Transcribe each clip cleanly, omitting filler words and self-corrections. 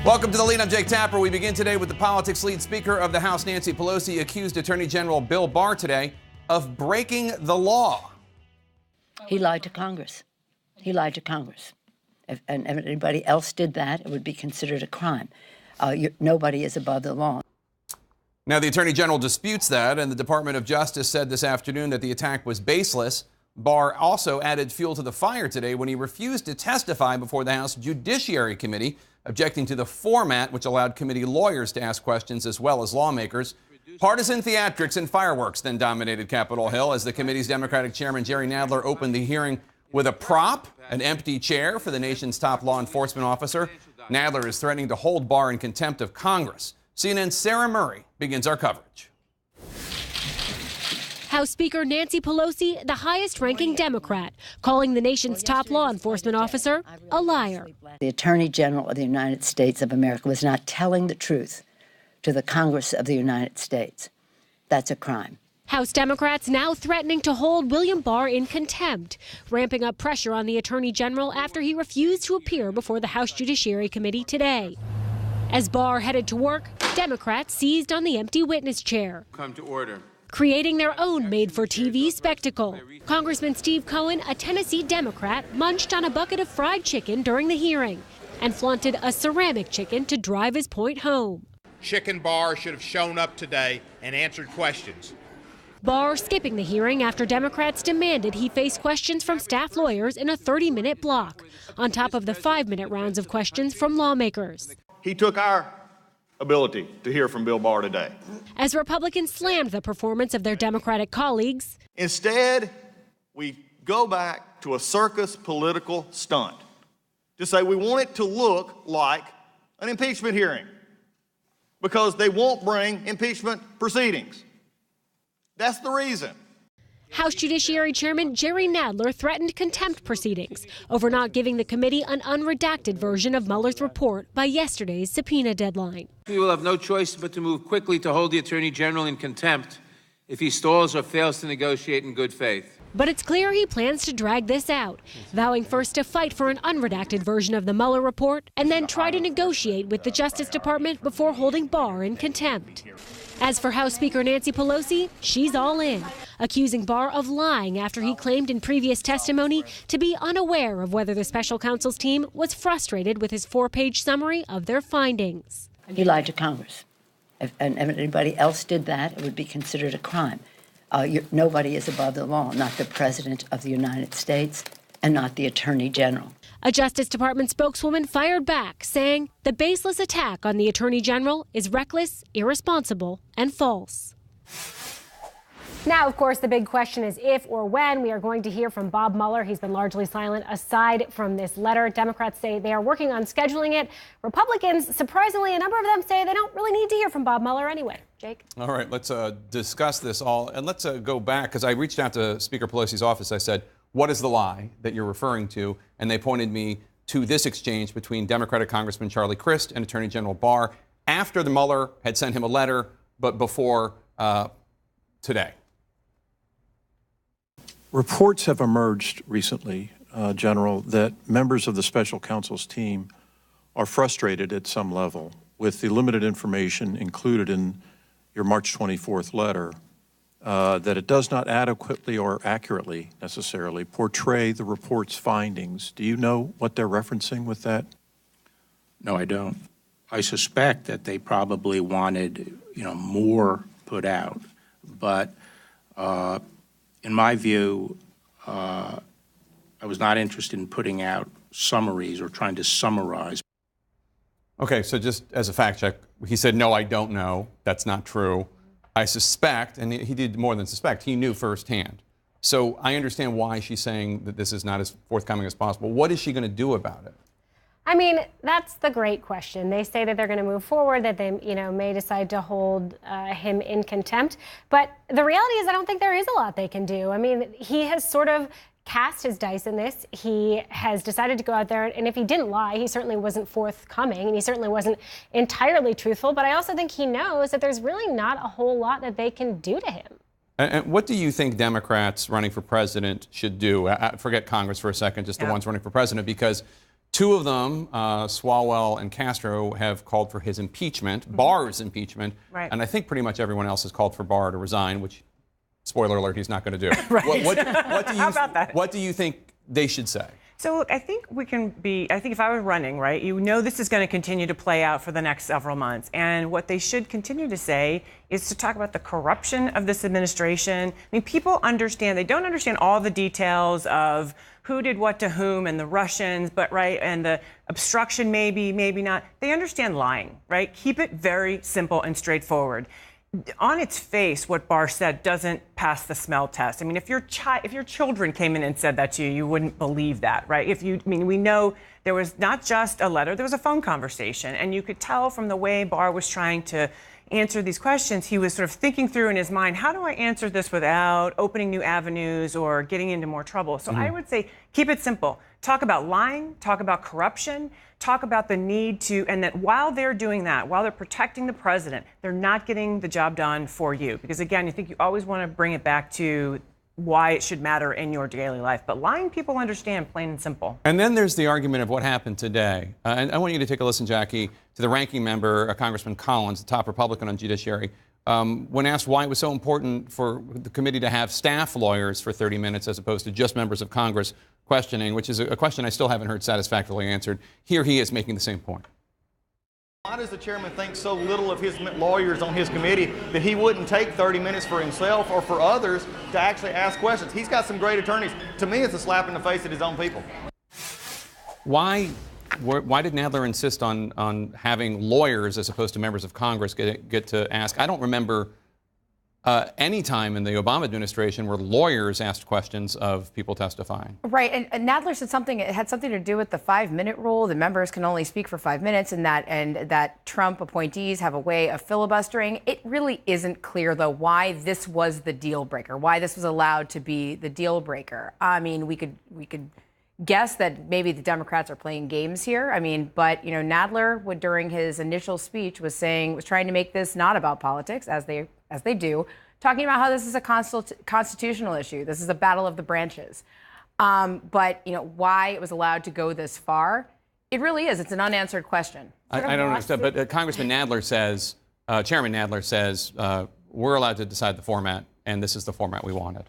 Welcome to the lead. I'm Jake Tapper. We begin today with the politics lead. Speaker of the House, Nancy Pelosi, accused Attorney General Bill Barr today of breaking the law. He lied to Congress. He lied to Congress. If anybody else did that, it would be considered a crime. Nobody is above the law. Now, the Attorney General disputes that, and the Department of Justice said this afternoon that the attack was baseless. Barr also added fuel to the fire today when he refused to testify before the House Judiciary Committee, objecting to the format which allowed committee lawyers to ask questions as well as lawmakers. Partisan theatrics and fireworks then dominated Capitol Hill as the committee's Democratic chairman Jerry Nadler opened the hearing with a prop, an empty chair for the nation's top law enforcement officer. Nadler is threatening to hold Barr in contempt of Congress. CNN's Sarah Murray begins our coverage. House Speaker Nancy Pelosi, the highest-ranking Democrat, calling the nation's top law enforcement officer a liar. The Attorney General of the United States of America was not telling the truth to the Congress of the United States. That's a crime. House Democrats now threatening to hold William Barr in contempt, ramping up pressure on the Attorney General after he refused to appear before the House Judiciary Committee today. As Barr headed to work, Democrats seized on the empty witness chair. Come to order. Creating their own made-for-TV spectacle. Congressman Steve Cohen, a Tennessee Democrat, munched on a bucket of fried chicken during the hearing and flaunted a ceramic chicken to drive his point home. Chicken Barr should have shown up today and answered questions. Barr skipping the hearing after Democrats demanded he face questions from staff lawyers in a 30-minute block, on top of the 5-minute rounds of questions from lawmakers. He took our ability to hear from Bill Barr today. As Republicans slammed the performance of their Democratic colleagues, instead, we go back to a circus political stunt to say we want it to look like an impeachment hearing because they won't bring impeachment proceedings. That's the reason. House Judiciary Chairman Jerry Nadler threatened contempt proceedings over not giving the committee an unredacted version of Mueller's report by yesterday's subpoena deadline. We will have no choice but to move quickly to hold the Attorney General in contempt if he stalls or fails to negotiate in good faith. But it's clear he plans to drag this out, vowing first to fight for an unredacted version of the Mueller report and then try to negotiate with the Justice Department before holding Barr in contempt. As for House Speaker Nancy Pelosi, she's all in, accusing Barr of lying after he claimed in previous testimony to be unaware of whether the special counsel's team was frustrated with his 4-page summary of their findings. He lied to Congress. If anybody else did that, it would be considered a crime. Nobody is above the law, not the President of the United States and not the Attorney General. A Justice Department spokeswoman fired back, saying the baseless attack on the Attorney General is reckless, irresponsible, and false. Now, of course, the big question is if or when we are going to hear from Bob Mueller. He's been largely silent aside from this letter. Democrats say they are working on scheduling it. Republicans, surprisingly, a number of them say they don't really need to hear from Bob Mueller anyway. Jake? All right, let's discuss this all. And let's go back, because I reached out to Speaker Pelosi's office. I said, what is the lie that you're referring to? And they pointed me to this exchange between Democratic Congressman Charlie Crist and Attorney General Barr after the Mueller had sent him a letter, but before today. Reports have emerged recently, General, that members of the special counsel's team are frustrated at some level with the limited information included in your March 24th letter, that it does not adequately or accurately necessarily portray the report's findings. Do you know what they're referencing with that? No, I don't. I suspect that they probably wanted, more put out, but in my view, I was not interested in putting out summaries or trying to summarize. Okay, so just as a fact check, he said, no, I don't know. That's not true. I suspect, and he did more than suspect, he knew firsthand. So I understand why she's saying that this is not as forthcoming as possible. What is she going to do about it? I mean, that's the great question. They say that they're going to move forward, that they, may decide to hold him in contempt. But the reality is I don't think there is a lot they can do. I mean, he has sort of cast his dice in this. He has decided to go out there, and if he didn't lie, he certainly wasn't forthcoming, and he certainly wasn't entirely truthful. But I also think he knows that there's really not a whole lot that they can do to him. And what do you think Democrats running for president should do? Forget Congress for a second, just the ones running for president, because Two of them, Swalwell and Castro, have called for his impeachment, Barr's impeachment, and I think pretty much everyone else has called for Barr to resign, which, spoiler alert, he's not going to do. What do you think they should say? So I think I think if I were running, right, this is going to continue to play out for the next several months. And what they should continue to say is to talk about the corruption of this administration. I mean, people understand, they don't understand all the details of who did what to whom and the Russians, and the obstruction maybe not. They understand lying, right? Keep it very simple and straightforward. On its face, what Barr said doesn't pass the smell test. I mean, if your children came in and said that to you, you wouldn't believe that, right? We know there was not just a letter, there was a phone conversation, and you could tell from the way Barr was trying to answer these questions, he was sort of thinking through in his mind, how do I answer this without opening new avenues or getting into more trouble? So I would say, keep it simple. Talk about lying, talk about corruption, talk about the need to, and that while they're doing that, while they're protecting the president, they're not getting the job done for you. Because again, you think you always want to bring it back to why it should matter in your daily life. But lying, people understand, plain and simple. And then there's the argument of what happened today. And I want you to take a listen, Jackie, to the ranking member, Congressman Collins, the top Republican on Judiciary, when asked why it was so important for the committee to have staff lawyers for 30 minutes as opposed to just members of Congress questioning, which is a question I still haven't heard satisfactorily answered. Here he is making the same point. Why does the chairman think so little of his lawyers on his committee that he wouldn't take 30 minutes for himself or for others to actually ask questions? He's got some great attorneys. To me, it's a slap in the face at his own people. Why did Nadler insist on having lawyers as opposed to members of Congress get to ask? I don't remember any time in the Obama administration where lawyers asked questions of people testifying. Right, and Nadler said it had something to do with the 5-minute rule. The members can only speak for 5 minutes, and that Trump appointees have a way of filibustering. It really isn't clear, though, why this was the deal breaker, why this was allowed to be the deal breaker. I mean, we could guess that maybe the Democrats are playing games here. I mean, but Nadler during his initial speech was trying to make this not about politics, as they do, talking about how this is a constitutional issue. This is a battle of the branches. But why it was allowed to go this far, it really is. It's an unanswered question. I don't understand, but Congressman Nadler says, Chairman Nadler says, we're allowed to decide the format, and this is the format we wanted.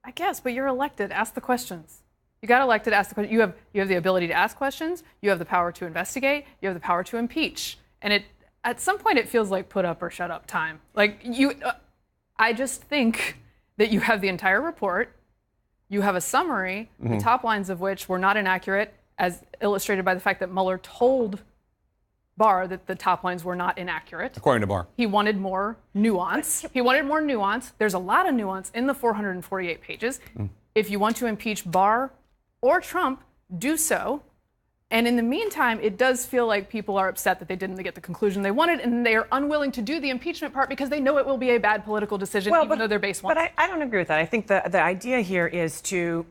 I guess, but you're elected. Ask the questions. You got elected. Ask the question. You have the ability to ask questions. You have the power to investigate. You have the power to impeach. And at some point, it feels like put up or shut up time. I just think that you have the entire report. You have a summary, the top lines of which were not inaccurate, as illustrated by the fact that Mueller told Barr that the top lines were not inaccurate. According to Barr. He wanted more nuance. There's a lot of nuance in the 448 pages. If you want to impeach Barr or Trump, do so. And in the meantime, it does feel like people are upset that they didn't get the conclusion they wanted, and they are unwilling to do the impeachment part because they know it will be a bad political decision, even though their base wants it. But I don't agree with that. I think the idea here is to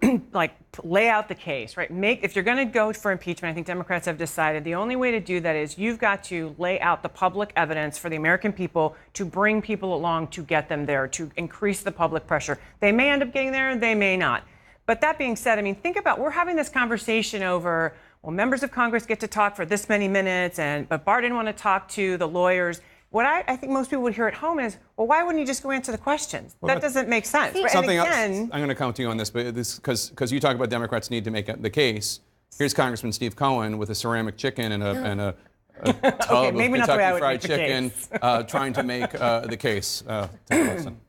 lay out the case, right? If you're going to go for impeachment, I think Democrats have decided the only way to do that is you've got to lay out the public evidence for the American people to bring people along to get them there, to increase the public pressure. They may end up getting there, they may not. But that being said, I mean, think about, we're having this conversation over, well, members of Congress get to talk for this many minutes, but Barr didn't want to talk to the lawyers. What I think most people would hear at home is, well, why wouldn't you just go answer the questions? That doesn't make sense. Something else, I'm going to come to you on this, but because you talk about Democrats need to make the case. Here's Congressman Steve Cohen with a ceramic chicken and a tub of Kentucky Fried Chicken trying to make the case. Take a listen.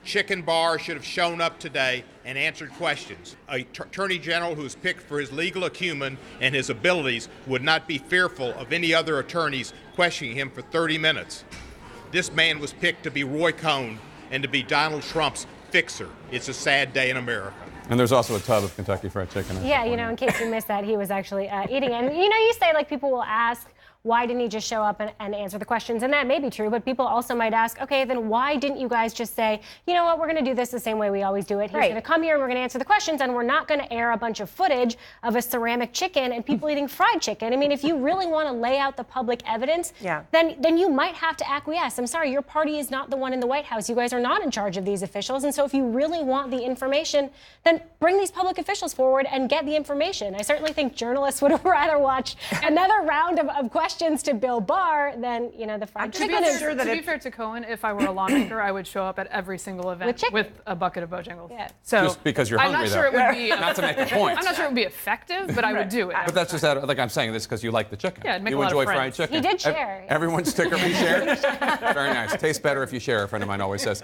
Chicken Barr should have shown up today and answered questions. An attorney general who is picked for his legal acumen and his abilities would not be fearful of any other attorneys questioning him for 30 minutes. This man was picked to be Roy Cohn and to be Donald Trump's fixer. It's a sad day in America. And there's also a tub of Kentucky Fried Chicken. Yeah, in case you missed that, he was actually eating it. And you say, people will ask, why didn't he just show up and answer the questions? And that may be true, but people also might ask, okay, then why didn't you guys just say, you know what, we're going to do this the same way we always do it. He's going to come here and we're going to answer the questions, and we're not going to air a bunch of footage of a ceramic chicken and people eating fried chicken. I mean, if you really want to lay out the public evidence, then you might have to acquiesce. I'm sorry, your party is not the one in the White House. You guys are not in charge of these officials. And so if you really want the information, then bring these public officials forward and get the information. I certainly think journalists would have rather watched another round of questions to Bill Barr than, the fried chicken. To be fair to Cohen, if I were a lawmaker, I would show up at every single event with a bucket of Bojangles. Yeah. So just because you're hungry, I'm not sure it would be not to make a point. I'm not sure it would be effective, but I would do it. But that's just like I'm saying this because you like the chicken. Yeah, it'd make you a lot enjoy of fried friends. chicken. He did share. Everyone's sticker he shared. Very nice. Tastes better if you share, a friend of mine always says.